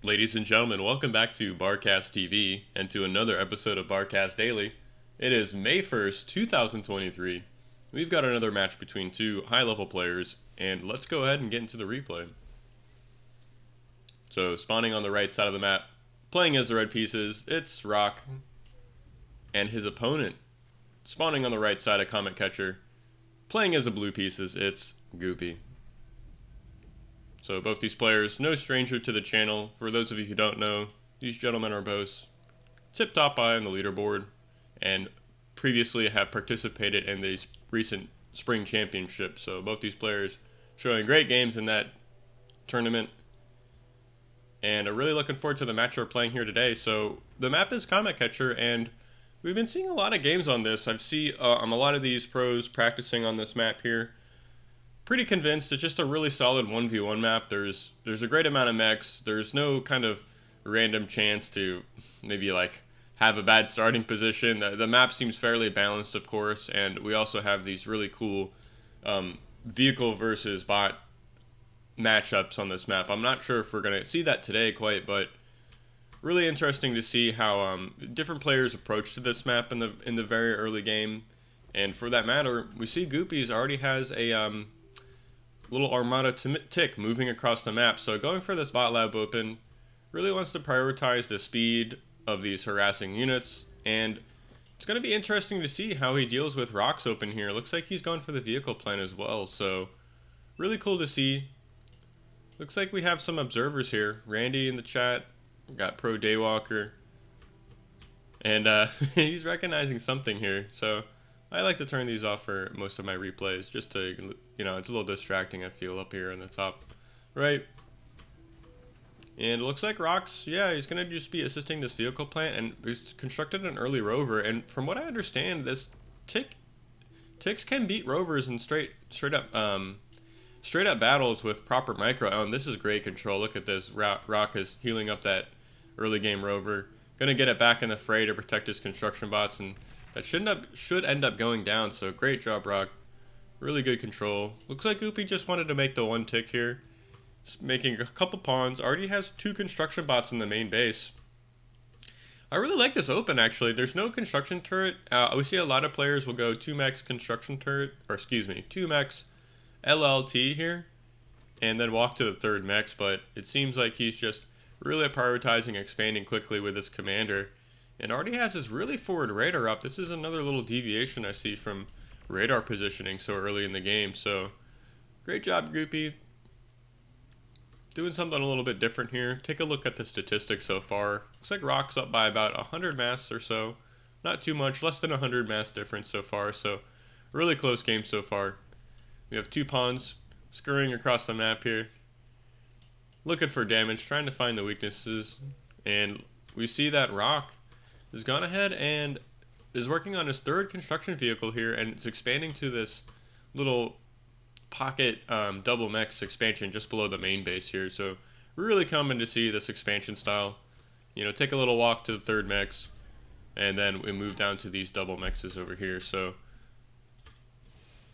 Ladies and gentlemen, welcome back to Barcast TV and to another episode of Barcast Daily. It is May 1st, 2023. We've got another match between two high-level players, and let's go ahead and get into the replay. So, spawning on the right side of the map, playing as the red pieces, it's Rock, and his opponent, spawning on the right side of Comet Catcher, playing as the blue pieces, it's Goopy. So both these players, no stranger to the channel. For those of you who don't know, these gentlemen are both tip-top on the leaderboard and previously have participated in these recent spring championships. So both these players showing great games in that tournament. And I'm really looking forward to the match we're playing here today. So the map is Comet Catcher, and we've been seeing a lot of games on this. I've seen a lot of these pros practicing on this map here. Pretty convinced it's just a really solid 1v1 map. There's a great amount of mechs. There's no kind of random chance to maybe like have a bad starting position. The map seems fairly balanced, of course, and we also have these really cool vehicle versus bot matchups on this map. I'm not sure if we're gonna see that today quite, but really interesting to see how different players approach to this map in the very early game. And for that matter, we see Goopy's already has a little armada tick moving across the map. So going for this bot lab open, really wants to prioritize the speed of these harassing units, and it's going to be interesting to see how he deals with rocks open here. Looks like he's going for the vehicle plan as well, so really cool to see. Looks like we have some observers here. Randy in the chat, we got Pro Daywalker, and he's recognizing something here, so I like to turn these off for most of my replays, just to, it's a little distracting, I feel, up here on the top right. And it looks like Rock's, he's going to just be assisting this vehicle plant, and he's constructed an early rover. And from what I understand, this ticks can beat rovers in straight up battles with proper micro. Oh, and this is great control. Look at this. Rock is healing up that early game rover. Going to get it back in the fray to protect his construction bots, and that should end up going down, so great job, Rock. Really good control. Looks like Goopy just wanted to make the one tick here. He's making a couple pawns. Already has two construction bots in the main base. I really like this open, actually. There's no construction turret. We see a lot of players will go 2 mechs construction turret, 2 mechs LLT here, and then walk to the third mechs, but it seems like he's just really prioritizing expanding quickly with his commander. And already has his really forward radar up. This is another little deviation I see from radar positioning so early in the game. So, great job, Goopy. Doing something a little bit different here. Take a look at the statistics so far. Looks like Rock's up by about 100 mass or so. Not too much, less than 100 mass difference so far. So, really close game so far. We have 2 pawns scurrying across the map here. Looking for damage, trying to find the weaknesses. And we see that Rock has gone ahead and is working on his third construction vehicle here, and it's expanding to this little pocket double mechs expansion just below the main base here. So really coming to see this expansion style. Take a little walk to the third mechs, and then we move down to these double mechs over here. So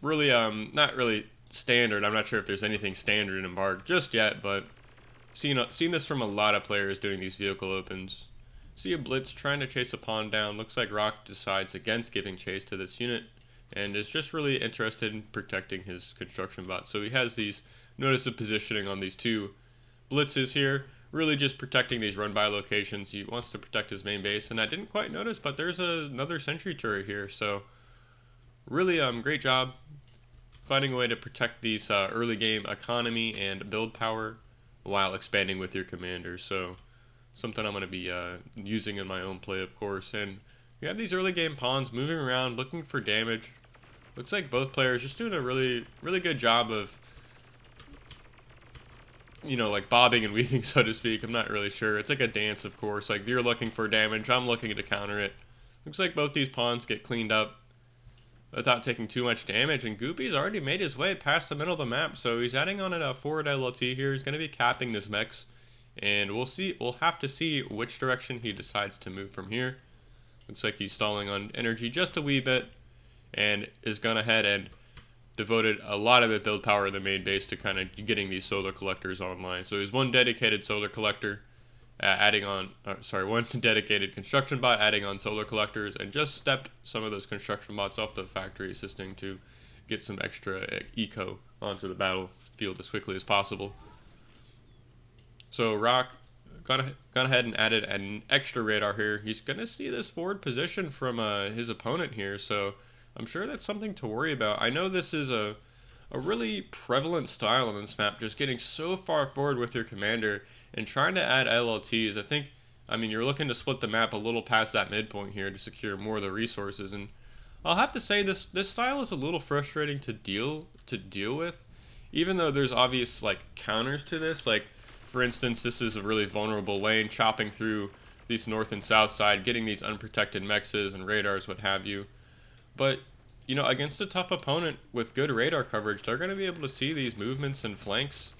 really not really standard. I'm not sure if there's anything standard in Embark just yet, but seen this from a lot of players doing these vehicle opens. See a blitz trying to chase a pawn down. Looks like Rock decides against giving chase to this unit and is just really interested in protecting his construction bot. So he has these notice of positioning on these 2 blitzes here, really just protecting these run-by locations. He wants to protect his main base, and I didn't quite notice, but there's another sentry turret here. So really great job finding a way to protect these early game economy and build power while expanding with your commander. So something I'm going to be using in my own play, of course. And we have these early game pawns moving around, looking for damage. Looks like both players just doing a really, really good job of, like bobbing and weaving, so to speak. I'm not really sure. It's like a dance, of course. Like, you're looking for damage, I'm looking to counter it. Looks like both these pawns get cleaned up without taking too much damage, and Goopy's already made his way past the middle of the map, so he's adding on a forward LLT here. He's going to be capping this mechs. And we'll have to see which direction he decides to move from here. Looks like he's stalling on energy just a wee bit, and is gone ahead and devoted a lot of the build power of the main base to kind of getting these solar collectors online. So he's one dedicated solar collector, adding on, one dedicated construction bot, adding on solar collectors, and just stepped some of those construction bots off the factory, assisting to get some extra eco onto the battlefield as quickly as possible. So Rock gone ahead and added an extra radar here. He's gonna see this forward position from his opponent here, so I'm sure that's something to worry about. I know this is a really prevalent style on this map, just getting so far forward with your commander and trying to add LLTs. I mean, you're looking to split the map a little past that midpoint here to secure more of the resources, and I'll have to say this style is a little frustrating to deal with, even though there's obvious like counters to this. Like, for instance, this is a really vulnerable lane, chopping through these north and south side, getting these unprotected mexes and radars, what have you. But you know, against a tough opponent with good radar coverage, they're going to be able to see these movements and flanks.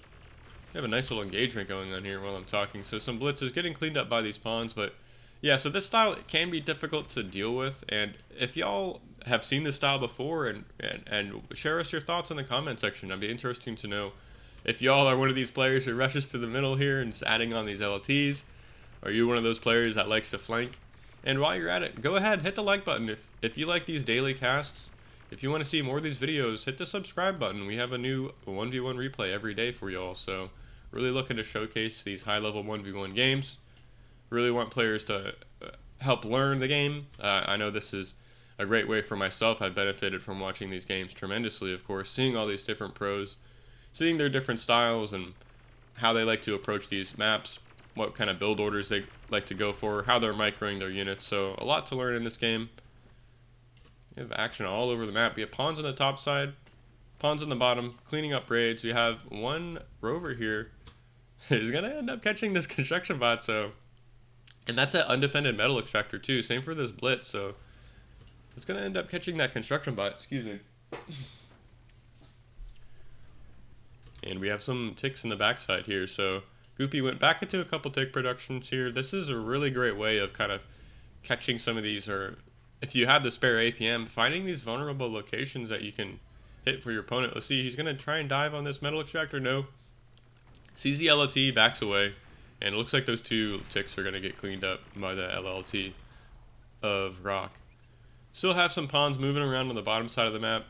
We have a nice little engagement going on here while I'm talking. So some blitzes getting cleaned up by these pawns, but yeah, so this style can be difficult to deal with. And if y'all have seen this style before, and share us your thoughts in the comment section. It'd be interesting to know if y'all are one of these players who rushes to the middle here and is adding on these LLTs. Are you one of those players that likes to flank? And while you're at it, go ahead, hit the like button. If you like these daily casts, if you want to see more of these videos, hit the subscribe button. We have a new 1v1 replay every day for y'all. So really looking to showcase these high-level 1v1 games. Really want players to help learn the game. I know this is a great way for myself. I've benefited from watching these games tremendously, of course, seeing all these different pros, seeing their different styles and how they like to approach these maps, what kind of build orders they like to go for, how they're microing their units. So a lot to learn in this game. We have action all over the map. We have pawns on the top side, pawns on the bottom, cleaning up raids. We have one rover here who's going to end up catching this construction bot. And that's an undefended metal extractor too. Same for this blitz. So it's going to end up catching that construction bot. Excuse me. And we have some ticks in the backside here. So Goopy went back into a couple tick productions here. This is a really great way of kind of catching some of these, or if you have the spare APM, finding these vulnerable locations that you can hit for your opponent. Let's see, he's going to try and dive on this metal extractor. No. Sees the LLT, backs away, and it looks like those two ticks are going to get cleaned up by the LLT of Rock. Still have some pawns moving around on the bottom side of the map.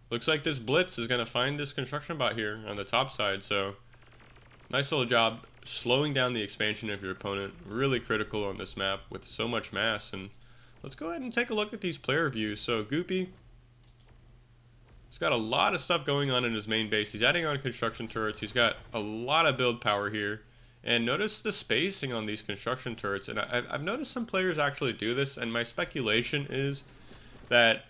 Looks like this blitz is going to find this construction bot here on the top side, so nice little job slowing down the expansion of your opponent. Really critical on this map with so much mass. And let's go ahead and take a look at these player views. So Goopy, he's got a lot of stuff going on in his main base. He's adding on construction turrets. He's got a lot of build power here. And notice the spacing on these construction turrets. And I've noticed some players actually do this. And my speculation is that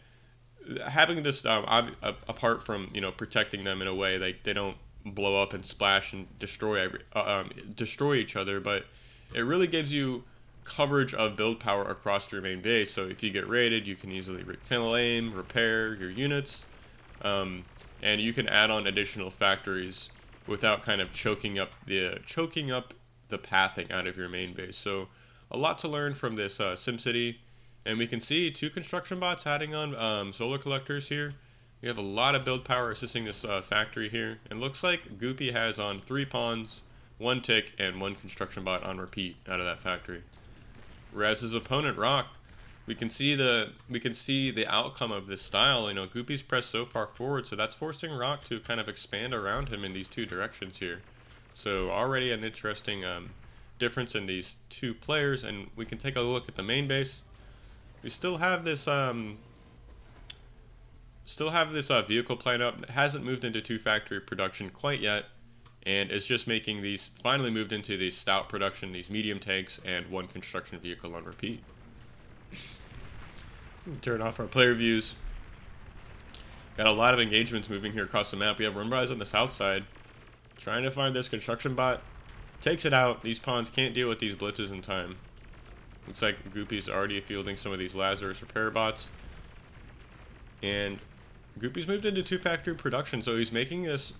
having this, apart from, you know, protecting them in a way they don't blow up and splash and destroy each other, but it really gives you coverage of build power across your main base. So if you get raided, you can easily reclaim, repair your units, and you can add on additional factories without kind of choking up the pathing out of your main base. So a lot to learn from this SimCity, and we can see two construction bots adding on solar collectors here. We have a lot of build power assisting this factory here, and looks like Goopy has on 3 pawns, 1 tick, and 1 construction bot on repeat out of that factory. Whereas his opponent Rock, we can see the outcome of this style. You know, Goopy's pressed so far forward, so that's forcing Rock to kind of expand around him in these 2 directions here. So already an interesting difference in these 2 players, and we can take a look at the main base. We still have this vehicle plant up. It hasn't moved into 2 factory production quite yet, and it's just making these, finally moved into the stout production, these medium tanks and 1 construction vehicle on repeat. Turn off our player views. Got a lot of engagements moving here across the map. We have Runbrise on the south side, trying to find this construction bot. Takes it out. These pawns can't deal with these blitzes in time. Looks like Goopy's already fielding some of these Lazarus repair bots. And Goopy's moved into 2 factory production, so he's making this,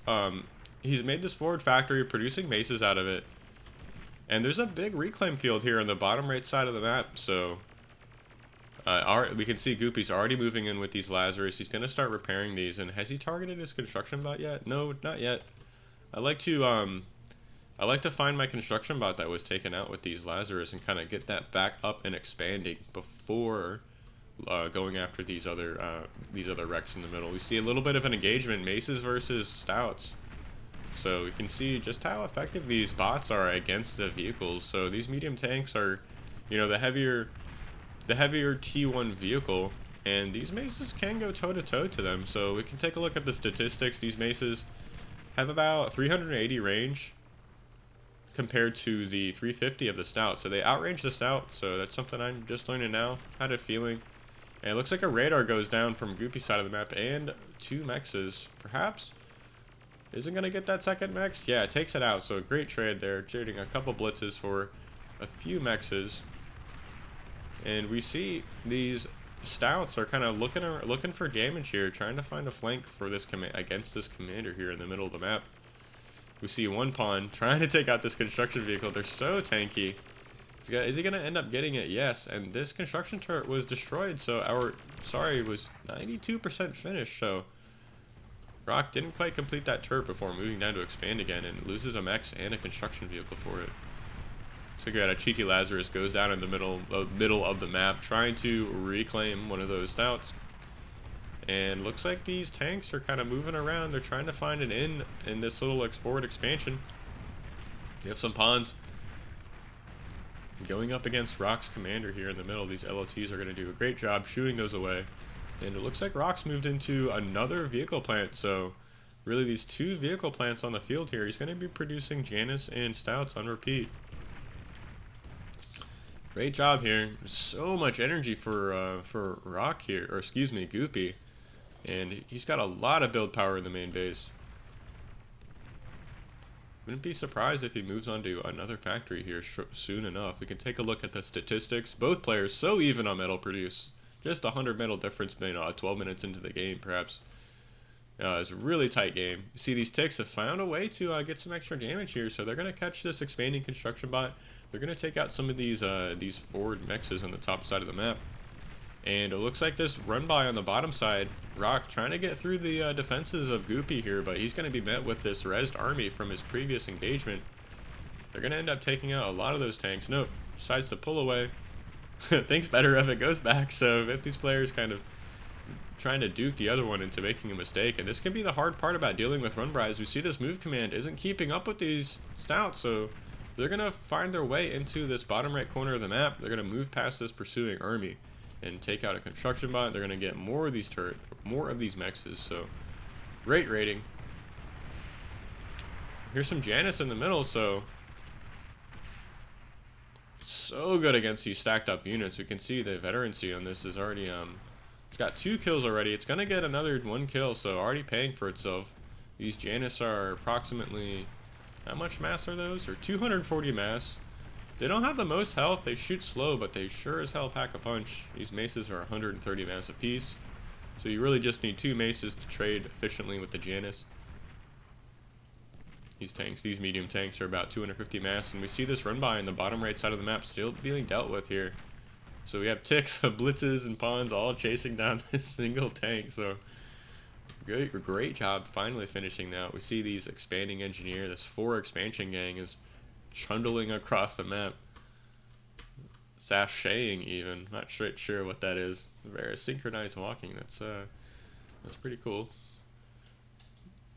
he's made this forward factory, producing maces out of it. And there's a big reclaim field here on the bottom right side of the map, so we can see Goopy's already moving in with these Lazarus. He's going to start repairing these. And has he targeted his construction bot yet? No, not yet. I like to I like to find my construction bot that was taken out with these Lazarus and kind of get that back up and expanding before going after these other wrecks in the middle. We see a little bit of an engagement, maces versus stouts. So we can see just how effective these bots are against the vehicles. So these medium tanks are, you know, the heavier T1 vehicle, and these maces can go toe-to-toe to them. So we can take a look at the statistics. These maces have about 380 range compared to the 350 of the stout. So they outrange the stout, so that's something I'm just learning now. Had a feeling. And it looks like a radar goes down from goopy side of the map, and 2 mexes, perhaps. Isn't going to get that second mex? Yeah, it takes it out, so great trade there. Trading a couple blitzes for a few mexes. And we see these stouts are kind of looking for damage here, trying to find a flank for this against this commander here in the middle of the map. We see one pawn trying to take out this construction vehicle. They're so tanky. Is he going to end up getting it? Yes. And this construction turret was destroyed, so it was 92% finished. So Rock didn't quite complete that turret before moving down to expand again, and loses a mex and a construction vehicle for it. So we got a cheeky Lazarus goes down in the middle of the map, trying to reclaim one of those stouts. And looks like these tanks are kind of moving around. They're trying to find an in this little forward expansion. You have some pawns going up against Rock's commander here in the middle. These LOTs are going to do a great job shooing those away. And it looks like Rock's moved into another vehicle plant. So really these 2 vehicle plants on the field here. He's going to be producing Janus and stouts on repeat. Great job here. So much energy for Rock here, or excuse me, Goopy. And he's got a lot of build power in the main base. Wouldn't be surprised if he moves on to another factory here soon enough. We can take a look at the statistics. Both players so even on metal produce. Just 100 metal difference, 12 minutes into the game, perhaps. It's a really tight game. You see, these ticks have found a way to get some extra damage here, so they're going to catch this expanding construction bot. They're going to take out some of these forward mexes on the top side of the map. And it looks like this run by on the bottom side, Rock trying to get through the defenses of Goopy here, but he's going to be met with this rezzed army from his previous engagement. They're going to end up taking out a lot of those tanks. Nope, decides to pull away. Thinks better of it, goes back. So if these players kind of trying to duke the other one into making a mistake, and this can be the hard part about dealing with run bys. We see this move command isn't keeping up with these stouts, so they're going to find their way into this bottom right corner of the map. They're going to move past this pursuing army and take out a construction bot. They're going to get more of these more of these mexes. So great rating. Here's some Janus in the middle. So good against these stacked up units. We can see the veterancy on this is already it's got 2 kills already. It's going to get another 1 kill, so already paying for itself. These Janus are approximately, how much mass are those? Or 240 mass. They don't have the most health. They shoot slow, but they sure as hell pack a punch. These maces are 130 mass apiece. So you really just need 2 maces to trade efficiently with the Janus. These medium tanks are about 250 mass, and we see this run by in the bottom right side of the map still being dealt with here. So we have ticks, blitzes, and pawns all chasing down this single tank. So great job finally finishing that. We see these expanding engineer, this 4 expansion gang is trundling across the map, sashaying even. Not sure what that is. Very synchronized walking. That's pretty cool.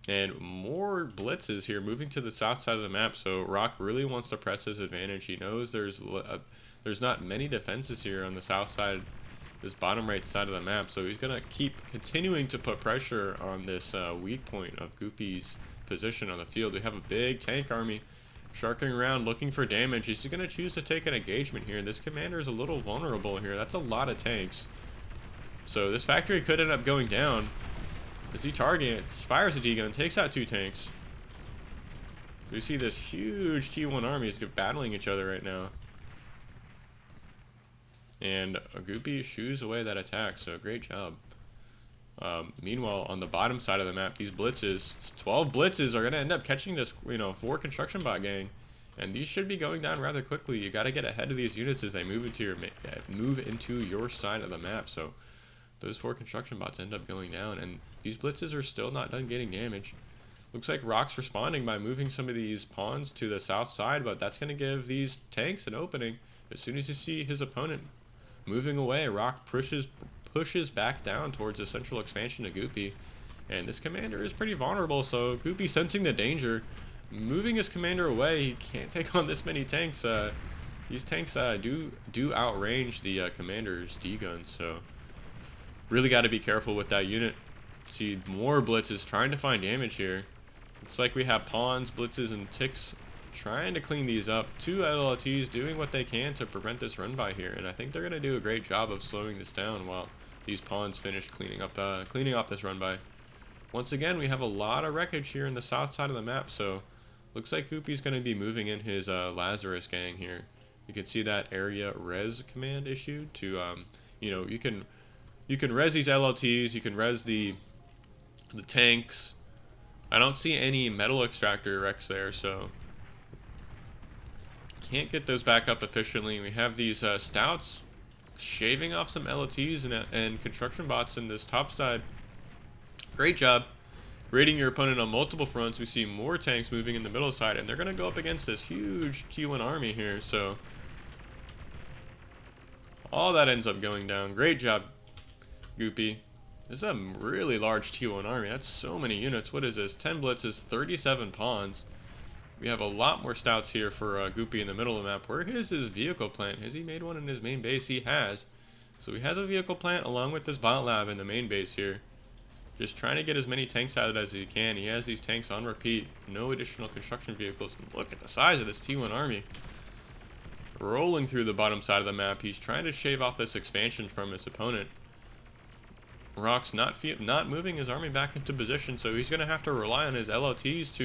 And more blitzes here, moving to the south side of the map. So Rock really wants to press his advantage. He knows there's not many defenses here on the south side, this bottom right side of the map. So he's gonna keep continuing to put pressure on this weak point of Goopy's position on the field. We have a big tank army sharking around looking for damage. He's going to choose to take an engagement here. This commander is a little vulnerable here. That's a lot of tanks. So this factory could end up going down. As he targets, fires a D-gun, takes out 2 tanks. So we see this huge T1 army is battling each other right now. And Goopy shoos away that attack, so great job. Meanwhile, on the bottom side of the map, these blitzes, 12 blitzes are going to end up catching this, 4 construction bot gang. And these should be going down rather quickly. You got to get ahead of these units as they move into your side of the map. So those 4 construction bots end up going down, and these blitzes are still not done getting damage. Looks like Rock's responding by moving some of these pawns to the south side, but that's going to give these tanks an opening. As soon as you see his opponent moving away, Rock pushes back down towards the central expansion of Goopy. And this commander is pretty vulnerable, so Goopy, sensing the danger, moving his commander away. He can't take on this many tanks. These tanks do outrange the commander's D-guns, so really got to be careful with that unit. See more blitzes trying to find damage here. Looks like we have pawns, blitzes, and ticks trying to clean these up. 2 LLTs doing what they can to prevent this run by here, and I think they're going to do a great job of slowing this down while these pawns finish cleaning up this run by. Once again, we have a lot of wreckage here in the south side of the map, so looks like Goopy's going to be moving in his Lazarus gang here. You can see that area res command issued to, you can res these LLTs, you can res the tanks. I don't see any metal extractor wrecks there, so can't get those back up efficiently. We have these stouts shaving off some LLTs and construction bots in this top side. Great job raiding your opponent on multiple fronts. We see more tanks moving in the middle side, and they're going to go up against this huge T1 army here, so all that ends up going down. Great job, Goopy. This is a really large T1 army. That's so many units. What is this? 10 blitzes, 37 pawns. We have a lot more stouts here for Goopy in the middle of the map. Where is his vehicle plant? Has he made one in his main base? He has. So he has a vehicle plant along with this bot lab in the main base here. Just trying to get as many tanks out as he can. He has these tanks on repeat. No additional construction vehicles. And look at the size of this T1 army. Rolling through the bottom side of the map. He's trying to shave off this expansion from his opponent. Rock's not moving his army back into position, so he's going to have to rely on his LLTs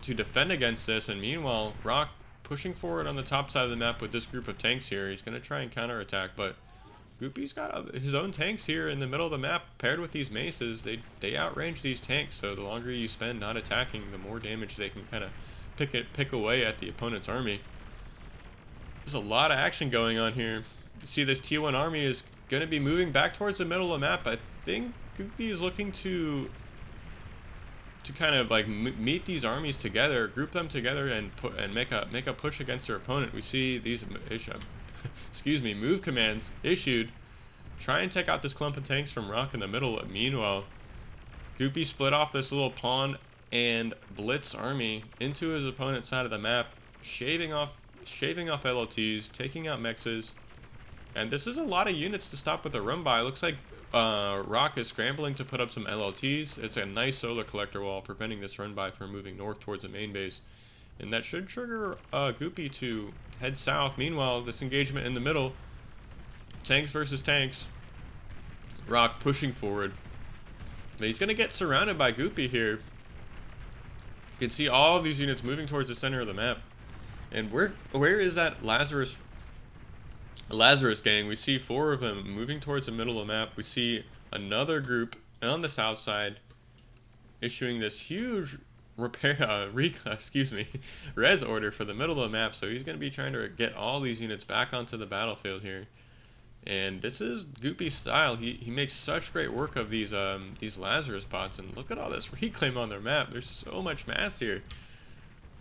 to defend against this. And meanwhile, Rock pushing forward on the top side of the map with this group of tanks here. He's going to try and counterattack, but Goopy's got his own tanks here in the middle of the map paired with these maces. They outrange these tanks, so the longer you spend not attacking, the more damage they can kind of pick away at the opponent's army. There's a lot of action going on here. You see this T1 army is going to be moving back towards the middle of the map. I think Goopy is looking to kind of like meet these armies together, group them together, and make a push against their opponent. We see these move commands issued. Try and take out this clump of tanks from Rock in the middle. Meanwhile, Goopy split off this little pawn and blitz army into his opponent's side of the map, shaving off LLTs, taking out mexes. And this is a lot of units to stop with a run by. It looks like Rock is scrambling to put up some LLTs. It's a nice solar collector wall preventing this run by from moving north towards the main base. And that should trigger Goopy to head south. Meanwhile, this engagement in the middle, tanks versus tanks. Rock pushing forward. But he's going to get surrounded by Goopy here. You can see all of these units moving towards the center of the map. And where is that Lazarus gang? We see 4 of them moving towards the middle of the map. We see another group on the south side issuing this huge res order for the middle of the map. So he's going to be trying to get all these units back onto the battlefield here. And this is Goopy's style. He makes such great work of these Lazarus bots. And look at all this reclaim on their map. There's so much mass here.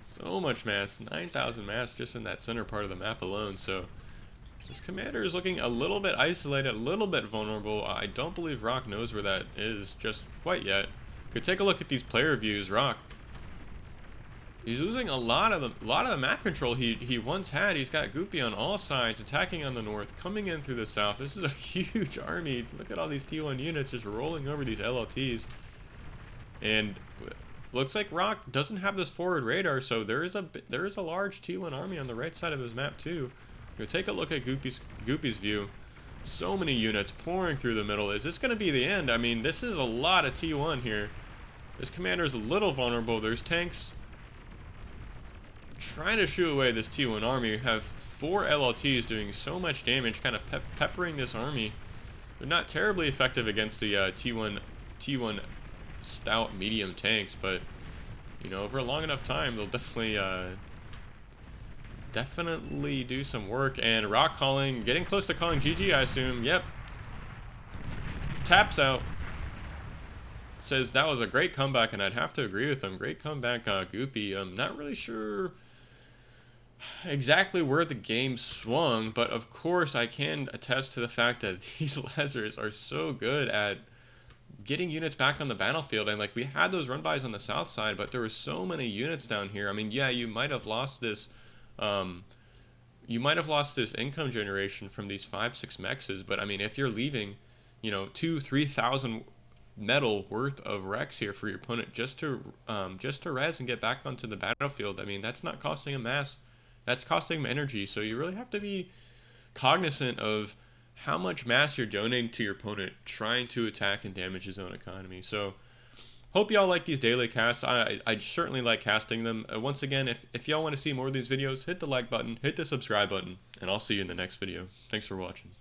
So much mass. 9,000 mass just in that center part of the map alone. So this commander is looking a little bit isolated, a little bit vulnerable. I don't believe Rock knows where that is just quite yet. Could take a look at these player views. Rock, he's losing a lot of the map control he once had. He's got Goopy on all sides, attacking on the north, coming in through the south. This is a huge army. Look at all these T1 units just rolling over these LLTs. And looks like Rock doesn't have this forward radar, so there is a large T1 army on the right side of his map too. Go take a look at Goopy's view. So many units pouring through the middle. Is this going to be the end? I mean, this is a lot of T1 here. This commander is a little vulnerable. There's tanks trying to shoo away this T1 army. You have 4 LLTs doing so much damage, kind of peppering this army. They're not terribly effective against the T1 stout medium tanks, but over a long enough time, they'll definitely do some work. And Rock getting close to calling GG, I assume. Yep. Taps out. says that was a great comeback, and I'd have to agree with him. Great comeback, Goopy. I'm not really sure exactly where the game swung, but of course I can attest to the fact that these lasers are so good at getting units back on the battlefield. And like, we had those run bys on the south side, but there were so many units down here. I mean, yeah, you might have lost this income generation from these 5-6 mexes, but I mean, if you're leaving, 2,000-3,000 metal worth of wrecks here for your opponent just to res and get back onto the battlefield, I mean, that's not costing him mass, that's costing him energy. So you really have to be cognizant of how much mass you're donating to your opponent trying to attack and damage his own economy. So hope y'all like these daily casts. I certainly like casting them. Once again, if y'all want to see more of these videos, hit the like button, hit the subscribe button, and I'll see you in the next video. Thanks for watching.